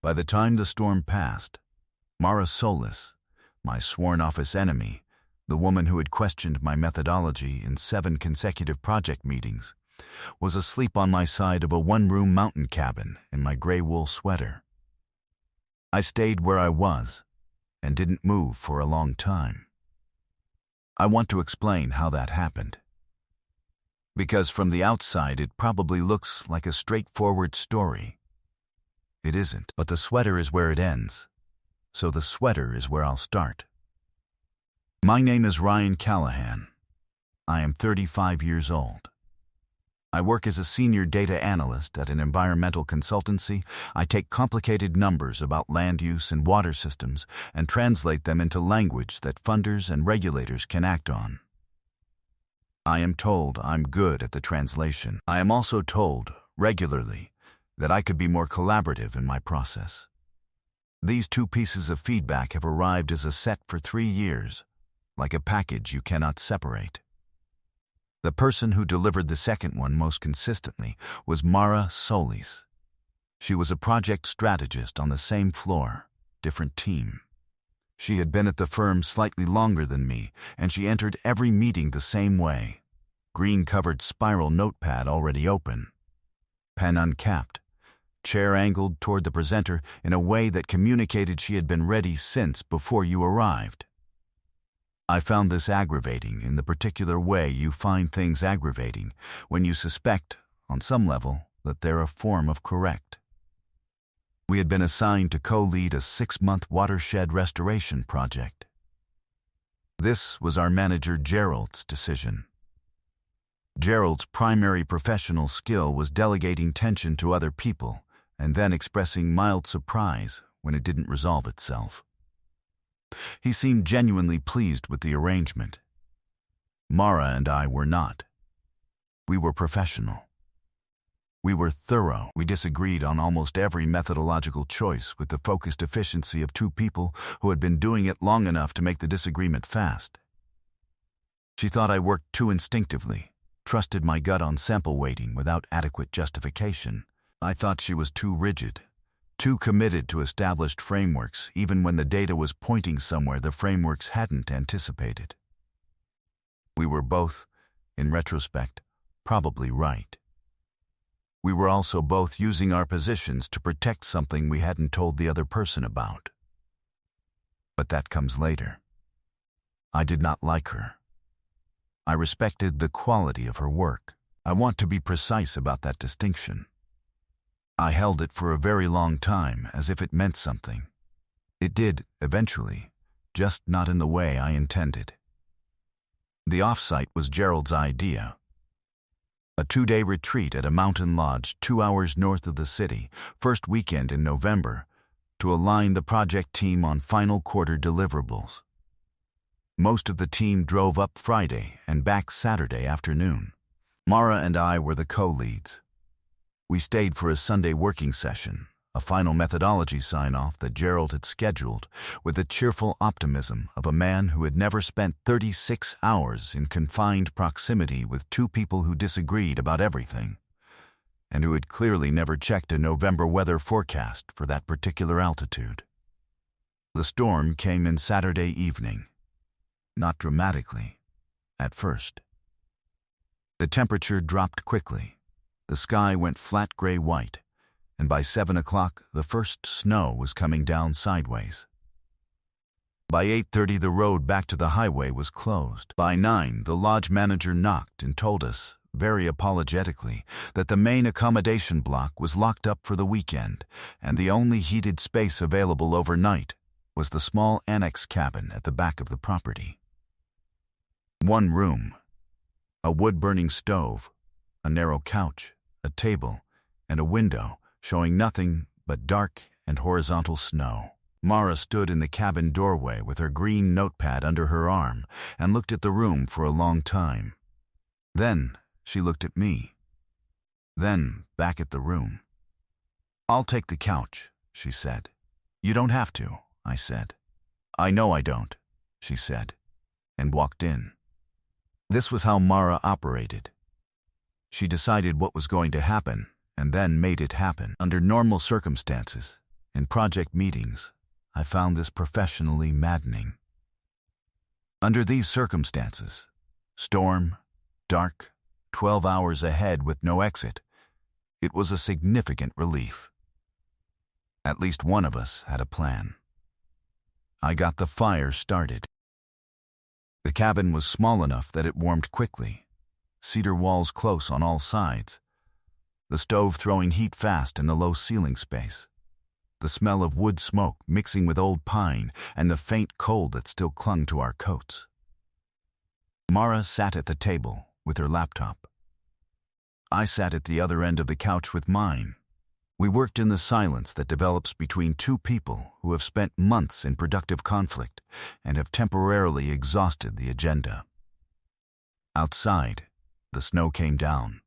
By the time the storm passed, Mara Solis, my sworn office enemy, the woman who had questioned my methodology in 7 consecutive project meetings, was asleep on my side of a one-room mountain cabin in my gray wool sweater. I stayed where I was and didn't move for a long time. I want to explain how that happened. Because from the outside it probably looks like a straightforward story. It isn't, but the sweater is where it ends, so the sweater is where I'll start. My name is Ryan Callahan. I am 35 years old. I work as a senior data analyst at an environmental consultancy. I take complicated numbers about land use and water systems and translate them into language that funders and regulators can act on. I am told I'm good at the translation. I am also told, regularly, that I could be more collaborative in my process. These 2 pieces of feedback have arrived as a set for 3 years, like a package you cannot separate. The person who delivered the second one most consistently was Mara Solis. She was a project strategist on the same floor, different team. She had been at the firm slightly longer than me, and she entered every meeting the same way. Green-covered spiral notepad already open. Pen uncapped. Chair angled toward the presenter in a way that communicated she had been ready since before you arrived. I found this aggravating in the particular way you find things aggravating when you suspect, on some level, that they're a form of correct. We had been assigned to co-lead a 6-month watershed restoration project. This was our manager Gerald's decision. Gerald's primary professional skill was delegating tension to other people and then expressing mild surprise when it didn't resolve itself. He seemed genuinely pleased with the arrangement. Mara and I were not. We were professional. We were thorough. We disagreed on almost every methodological choice with the focused efficiency of 2 people who had been doing it long enough to make the disagreement fast. She thought I worked too instinctively, trusted my gut on sample weighting without adequate justification. I thought she was too rigid, too committed to established frameworks even when the data was pointing somewhere the frameworks hadn't anticipated. We were both, in retrospect, probably right. We were also both using our positions to protect something we hadn't told the other person about. But that comes later. I did not like her. I respected the quality of her work. I want to be precise about that distinction. I held it for a very long time as if it meant something. It did, eventually, just not in the way I intended. The offsite was Gerald's idea. A 2-day retreat at a mountain lodge 2 hours north of the city, first weekend in November, to align the project team on final quarter deliverables. Most of the team drove up Friday and back Saturday afternoon. Mara and I were the co-leads. We stayed for a Sunday working session, a final methodology sign-off that Gerald had scheduled with the cheerful optimism of a man who had never spent 36 hours in confined proximity with 2 people who disagreed about everything, and who had clearly never checked a November weather forecast for that particular altitude. The storm came in Saturday evening, not dramatically, at first. The temperature dropped quickly. The sky went flat gray-white, and by 7 o'clock the first snow was coming down sideways. By 8:30 the road back to the highway was closed. By 9 the lodge manager knocked and told us, very apologetically, that the main accommodation block was locked up for the weekend, and the only heated space available overnight was the small annex cabin at the back of the property. 1 room, a wood-burning stove, a narrow couch, a table, and a window showing nothing but dark and horizontal snow. Mara stood in the cabin doorway with her green notepad under her arm and looked at the room for a long time. Then she looked at me. Then back at the room. "I'll take the couch," she said. "You don't have to," I said. "I know I don't," she said, and walked in. This was how Mara operated. She decided what was going to happen and then made it happen. Under normal circumstances, In project meetings, I found this professionally maddening. Under these circumstances, storm, dark, 12 hours ahead with no exit, it was a significant relief. At least one of us had a plan. I got the fire started. The cabin was small enough that it warmed quickly, cedar walls close on all sides, the stove throwing heat fast in the low ceiling space, the smell of wood smoke mixing with old pine and the faint cold that still clung to our coats. Mara sat at the table with her laptop. I sat at the other end of the couch with mine. We worked in the silence that develops between two people who have spent months in productive conflict and have temporarily exhausted the agenda. Outside, the snow came down.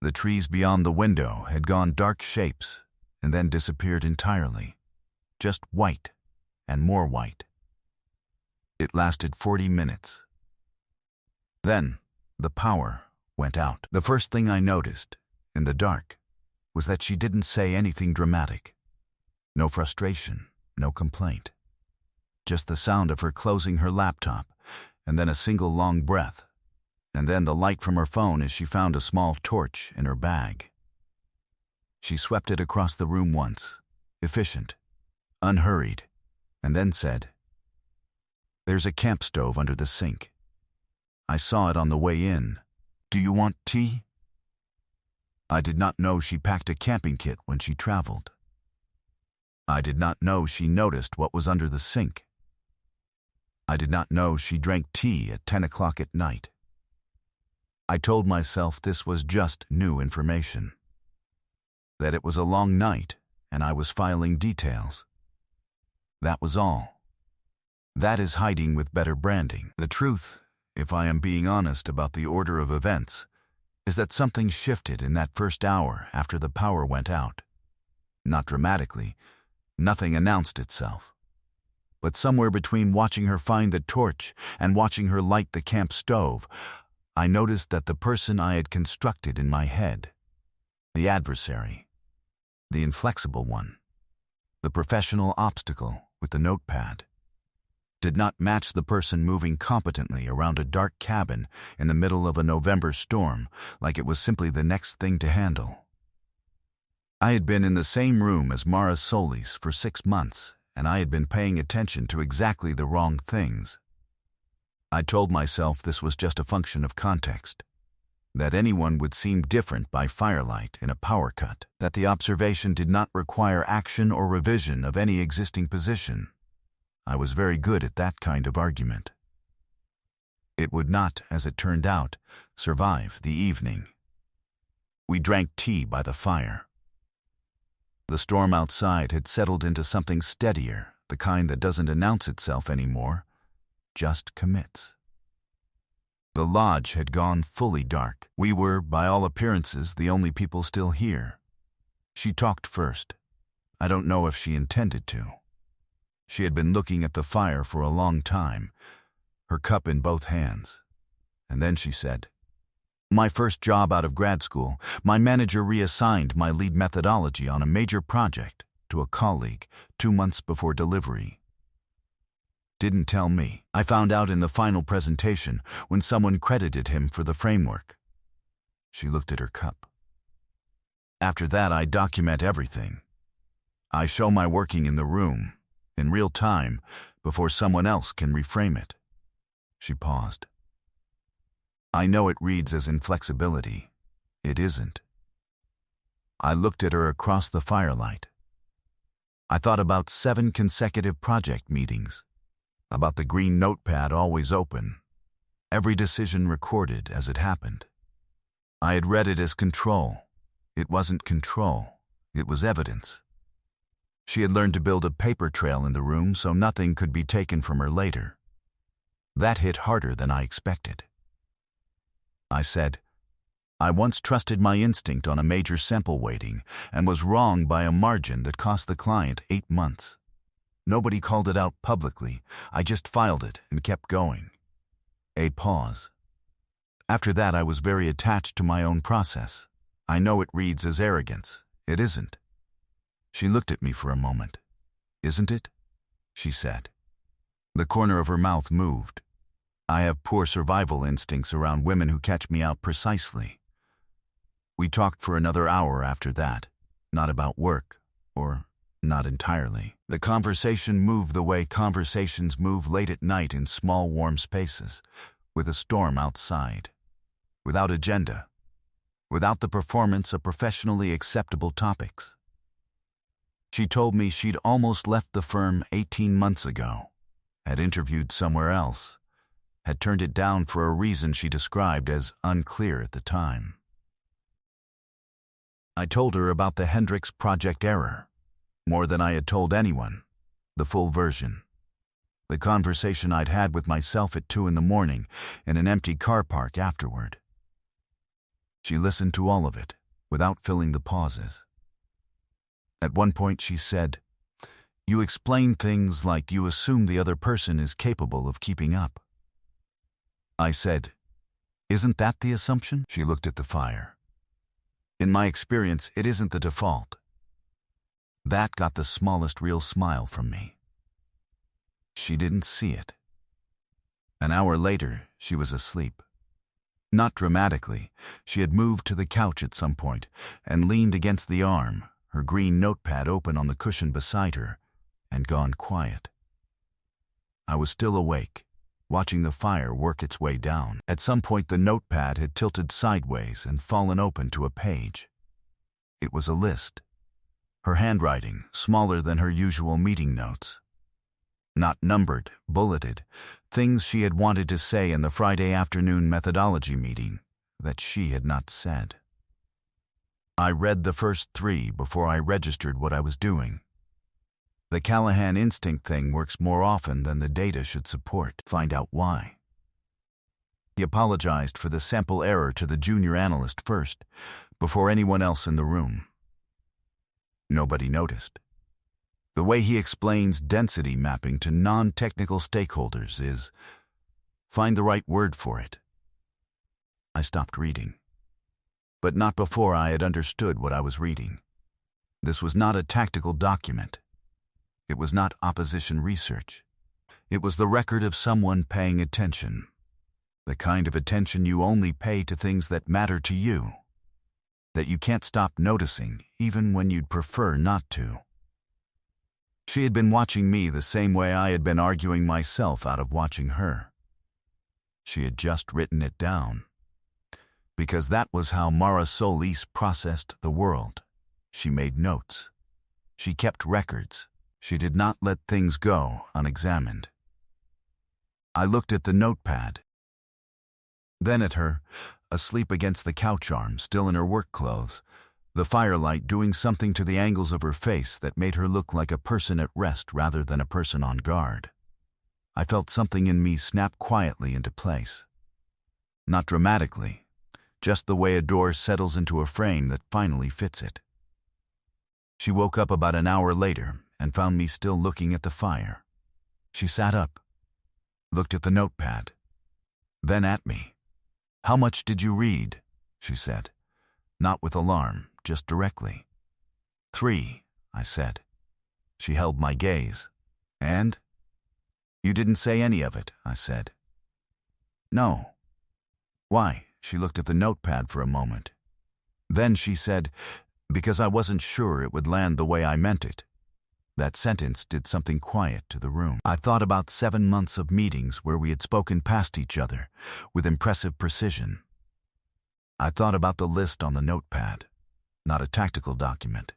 The trees beyond the window had gone dark shapes and then disappeared entirely, just white and more white. It lasted 40 minutes. Then, the power went out. The first thing I noticed, in the dark, was that she didn't say anything dramatic. No frustration, no complaint. Just the sound of her closing her laptop, and then a single long breath, and then the light from her phone as she found a small torch in her bag. She swept it across the room once, efficient, unhurried, and then said, "There's a camp stove under the sink. I saw it on the way in. Do you want tea?" I did not know she packed a camping kit when she traveled. I did not know she noticed what was under the sink. I did not know she drank tea at 10 o'clock at night. I told myself this was just new information. That it was a long night and I was filing details. That was all. That is hiding with better branding. The truth, if I am being honest about the order of events, is that something shifted in that first hour after the power went out. Not dramatically, nothing announced itself. But somewhere between watching her find the torch and watching her light the camp stove, I noticed that the person I had constructed in my head, the adversary, the inflexible one, the professional obstacle with the notepad, did not match the person moving competently around a dark cabin in the middle of a November storm like it was simply the next thing to handle. I had been in the same room as Mara Solis for 6 months, and I had been paying attention to exactly the wrong things. I told myself this was just a function of context, that anyone would seem different by firelight in a power cut, that the observation did not require action or revision of any existing position. I was very good at that kind of argument. It would not, as it turned out, survive the evening. We drank tea by the fire. The storm outside had settled into something steadier, the kind that doesn't announce itself anymore, just commits. The lodge had gone fully dark. We were, by all appearances, the only people still here. She talked first. I don't know if she intended to. She had been looking at the fire for a long time, her cup in both hands. And then she said, "My first job out of grad school, my manager reassigned my lead methodology on a major project to a colleague 2 months before delivery. Didn't tell me. I found out in the final presentation when someone credited him for the framework." She looked at her cup. "After that, I document everything. I show my working in the room, in real time, before someone else can reframe it." She paused. "I know it reads as inflexibility. It isn't." I looked at her across the firelight. I thought about 7 consecutive project meetings, about the green notepad always open, every decision recorded as it happened. I had read it as control. It wasn't control. It was evidence. She had learned to build a paper trail in the room so nothing could be taken from her later. That hit harder than I expected. I said, "I once trusted my instinct on a major sample weighting and was wrong by a margin that cost the client 8 months. Nobody called it out publicly. I just filed it and kept going." A pause. "After that, I was very attached to my own process. I know it reads as arrogance. It isn't." She looked at me for a moment. "Isn't it?" she said. The corner of her mouth moved. I have poor survival instincts around women who catch me out precisely. We talked for another hour after that, not about work, or not entirely. The conversation moved the way conversations move late at night in small warm spaces, with a storm outside. Without agenda, without the performance of professionally acceptable topics. She told me she'd almost left the firm 18 months ago, had interviewed somewhere else, had turned it down for a reason she described as unclear at the time. I told her about the Hendricks Project error, more than I had told anyone, the full version. The conversation I'd had with myself at 2 a.m. in an empty car park afterward. She listened to all of it, without filling the pauses. At one point she said, "You explain things like you assume the other person is capable of keeping up." I said, "Isn't that the assumption?" She looked at the fire. "In my experience, it isn't the default." That got the smallest real smile from me. She didn't see it. An hour later, she was asleep. Not dramatically. She had moved to the couch at some point and leaned against the arm, her green notepad open on the cushion beside her, and gone quiet. I was still awake, watching the fire work its way down. At some point, the notepad had tilted sideways and fallen open to a page. It was a list. Her handwriting, smaller than her usual meeting notes. Not numbered, bulleted, things she had wanted to say in the Friday afternoon methodology meeting that she had not said. I read the first 3 before I registered what I was doing. The Callahan instinct thing works more often than the data should support. Find out why. He apologized for the sample error to the junior analyst first, before anyone else in the room. Nobody noticed. The way he explains density mapping to non-technical stakeholders is, find the right word for it. I stopped reading. But not before I had understood what I was reading. This was not a tactical document. It was not opposition research. It was the record of someone paying attention. The kind of attention you only pay to things that matter to you. That you can't stop noticing, even when you'd prefer not to. She had been watching me the same way I had been arguing myself out of watching her. She had just written it down. Because that was how Mara Solis processed the world. She made notes. She kept records. She did not let things go unexamined. I looked at the notepad. Then at her, asleep against the couch arm, still in her work clothes, the firelight doing something to the angles of her face that made her look like a person at rest rather than a person on guard. I felt something in me snap quietly into place. Not dramatically, just the way a door settles into a frame that finally fits it. She woke up about an hour later and found me still looking at the fire. She sat up, looked at the notepad, then at me. "How much did you read?" she said, not with alarm, just directly. 3, I said. She held my gaze. "And?" "You didn't say any of it," I said. "No." "Why?" She looked at the notepad for a moment. Then she said, "Because I wasn't sure it would land the way I meant it." That sentence did something quiet to the room. I thought about 7 months of meetings where we had spoken past each other with impressive precision. I thought about the list on the notepad, not a tactical document.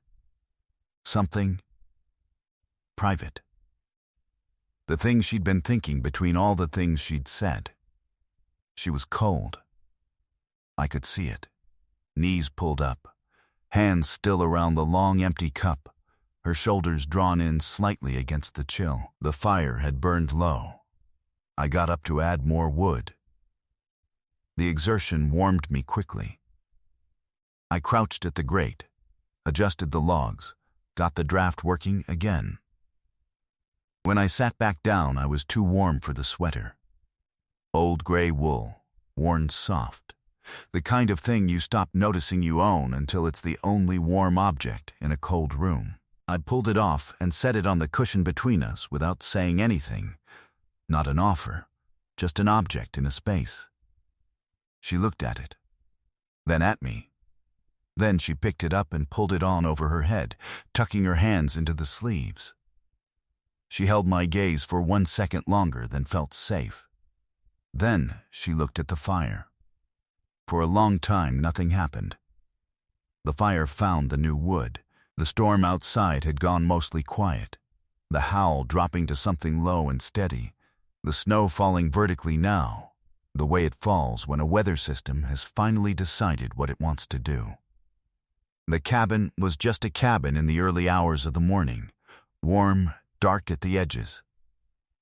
Something private. The thing she'd been thinking between all the things she'd said. She was cold. I could see it. Knees pulled up, hands still around the long empty cup, her shoulders drawn in slightly against the chill. The fire had burned low. I got up to add more wood. The exertion warmed me quickly. I crouched at the grate, adjusted the logs, got the draft working again. When I sat back down, I was too warm for the sweater. Old gray wool, worn soft. The kind of thing you stop noticing you own until it's the only warm object in a cold room. I pulled it off and set it on the cushion between us without saying anything. Not an offer, just an object in a space. She looked at it, then at me. Then she picked it up and pulled it on over her head, tucking her hands into the sleeves. She held my gaze for 1 second longer than felt safe. Then she looked at the fire. For a long time, nothing happened. The fire found the new wood. The storm outside had gone mostly quiet, the howl dropping to something low and steady, the snow falling vertically now, the way it falls when a weather system has finally decided what it wants to do. The cabin was just a cabin in the early hours of the morning, warm, dark at the edges.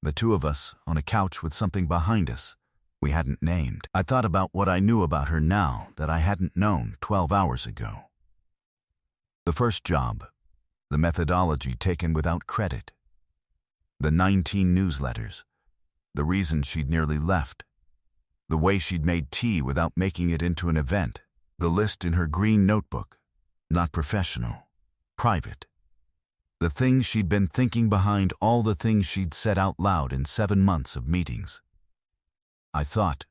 The two of us on a couch with something behind us we hadn't named. I thought about what I knew about her now that I hadn't known 12 hours ago. The first job, the methodology taken without credit, the 19 newsletters, the reason she'd nearly left, the way she'd made tea without making it into an event, the list in her green notebook, not professional, private, the things she'd been thinking behind all the things she'd said out loud in 7 months of meetings. I thought,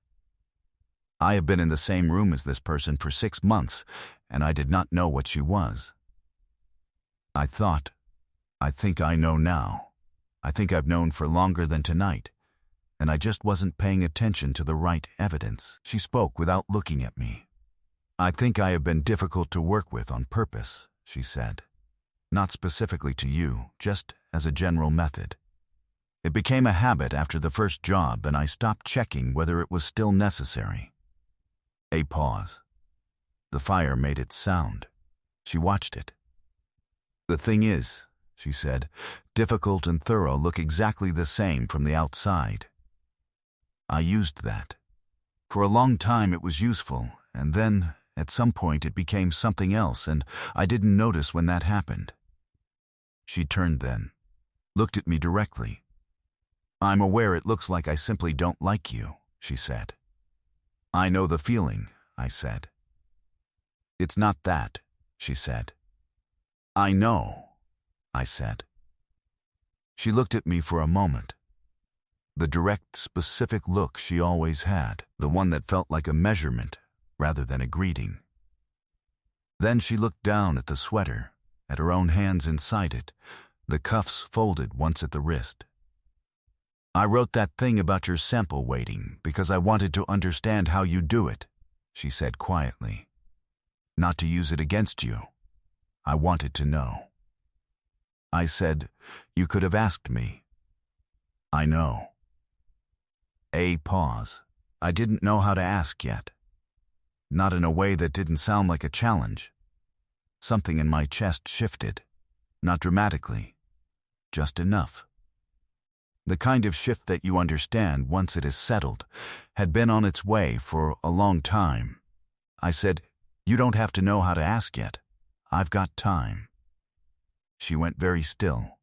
I have been in the same room as this person for 6 months, and I did not know what she was. I thought, I think I know now. I think I've known for longer than tonight, and I just wasn't paying attention to the right evidence. She spoke without looking at me. I think I have been difficult to work with on purpose, she said. Not specifically to you, just as a general method. It became a habit after the first job, and I stopped checking whether it was still necessary. A pause. The fire made its sound. She watched it. The thing is, she said, difficult and thorough look exactly the same from the outside. I used that. For a long time it was useful, and then, at some point, it became something else, and I didn't notice when that happened. She turned then, looked at me directly. I'm aware it looks like I simply don't like you, she said. I know the feeling, I said. It's not that, she said. I know, I said. She looked at me for a moment. The direct, specific look she always had, the one that felt like a measurement rather than a greeting. Then she looked down at the sweater, at her own hands inside it, the cuffs folded once at the wrist. I wrote that thing about your sample waiting because I wanted to understand how you do it, she said quietly. Not to use it against you. I wanted to know. I said, you could have asked me. I know. A pause. I didn't know how to ask yet. Not in a way that didn't sound like a challenge. Something in my chest shifted. Not dramatically. Just enough. The kind of shift that you understand once it is settled had been on its way for a long time. I said, you don't have to know how to ask yet. I've got time. She went very still.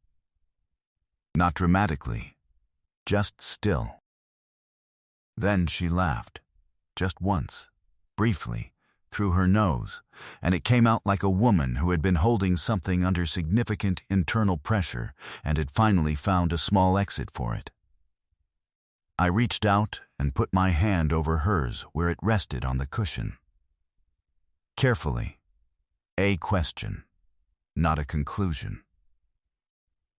Not dramatically, just still. Then she laughed, just once, briefly, through her nose, and it came out like a woman who had been holding something under significant internal pressure and had finally found a small exit for it. I reached out and put my hand over hers where it rested on the cushion. Carefully, a question, not a conclusion.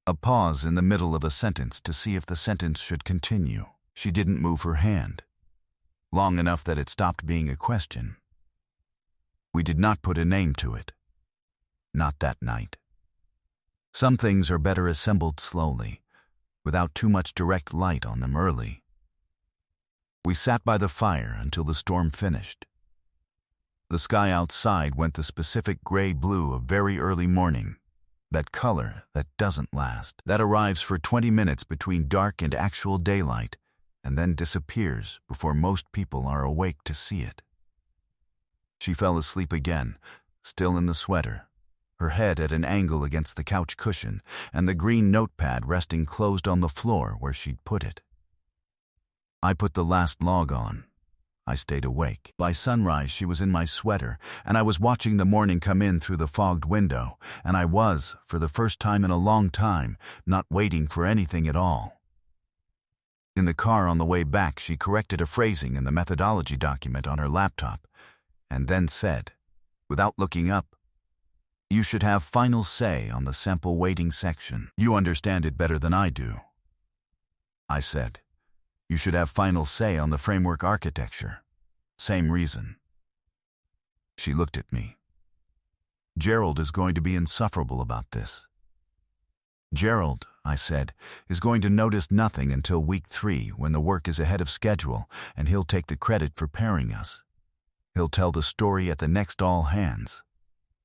A pause in the middle of a sentence to see if the sentence should continue. She didn't move her hand. Long enough that it stopped being a question. We did not put a name to it. Not that night. Some things are better assembled slowly, without too much direct light on them early. We sat by the fire until the storm finished. The sky outside went the specific gray-blue of very early morning, that color that doesn't last, that arrives for 20 minutes between dark and actual daylight, and then disappears before most people are awake to see it. She fell asleep again, still in the sweater, her head at an angle against the couch cushion, and the green notepad resting closed on the floor where she'd put it. I put the last log on. I stayed awake. By sunrise, she was in my sweater, and I was watching the morning come in through the fogged window, and I was, for the first time in a long time, not waiting for anything at all. In the car on the way back, she corrected a phrasing in the methodology document on her laptop, and then said, without looking up, "You should have final say on the sample weighting section. You understand it better than I do." I said, "You should have final say on the framework architecture. Same reason." She looked at me. "Gerald is going to be insufferable about this." "Gerald," I said, "is going to notice nothing until week 3 when the work is ahead of schedule, and he'll take the credit for pairing us. He'll tell the story at the next all hands.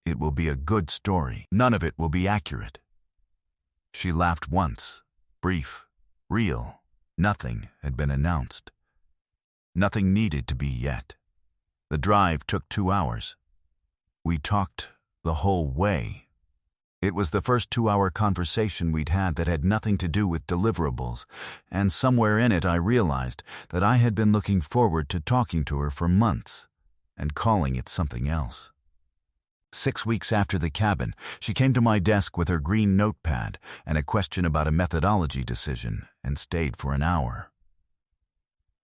It will be a good story. None of it will be accurate." She laughed once, brief, real. Nothing had been announced. Nothing needed to be yet. The drive took 2 hours. We talked the whole way. It was the first 2-hour conversation we'd had that had nothing to do with deliverables, and somewhere in it I realized that I had been looking forward to talking to her for months and calling it something else. 6 weeks after the cabin, she came to my desk with her green notepad and a question about a methodology decision and stayed for an hour.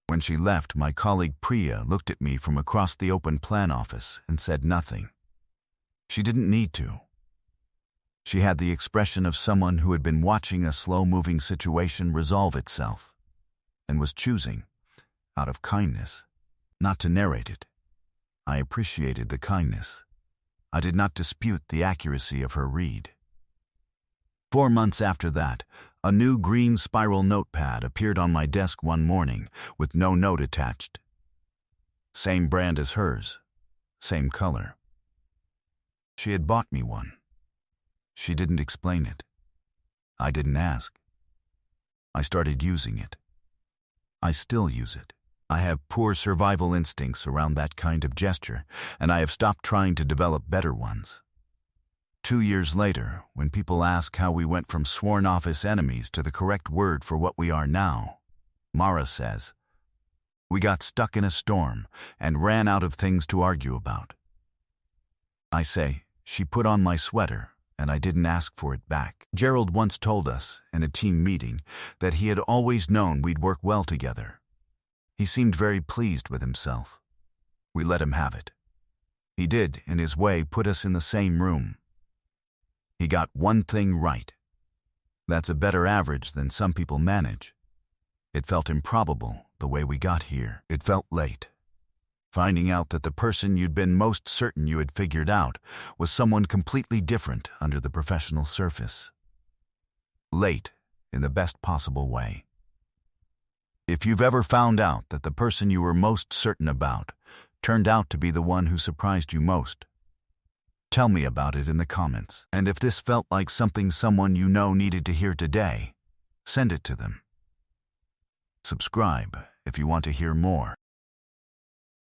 When she left, my colleague Priya looked at me from across the open plan office and said nothing. She didn't need to. She had the expression of someone who had been watching a slow-moving situation resolve itself and was choosing, out of kindness, not to narrate it. I appreciated the kindness. I did not dispute the accuracy of her read. 4 months after that, a new green spiral notepad appeared on my desk one morning with no note attached. Same brand as hers, same color. She had bought me one. She didn't explain it. I didn't ask. I started using it. I still use it. I have poor survival instincts around that kind of gesture, and I have stopped trying to develop better ones. 2 years later, when people ask how we went from sworn office enemies to the correct word for what we are now, Mara says, "We got stuck in a storm and ran out of things to argue about." I say, "She put on my sweater, and I didn't ask for it back." Gerald once told us, in a team meeting, that he had always known we'd work well together. He seemed very pleased with himself. We let him have it. He did, in his way, put us in the same room. He got one thing right. That's a better average than some people manage. It felt improbable, the way we got here. It felt late. Finding out that the person you'd been most certain you had figured out was someone completely different under the professional surface. Late, in the best possible way. If you've ever found out that the person you were most certain about turned out to be the one who surprised you most, tell me about it in the comments. And if this felt like something someone you know needed to hear today, send it to them. Subscribe if you want to hear more.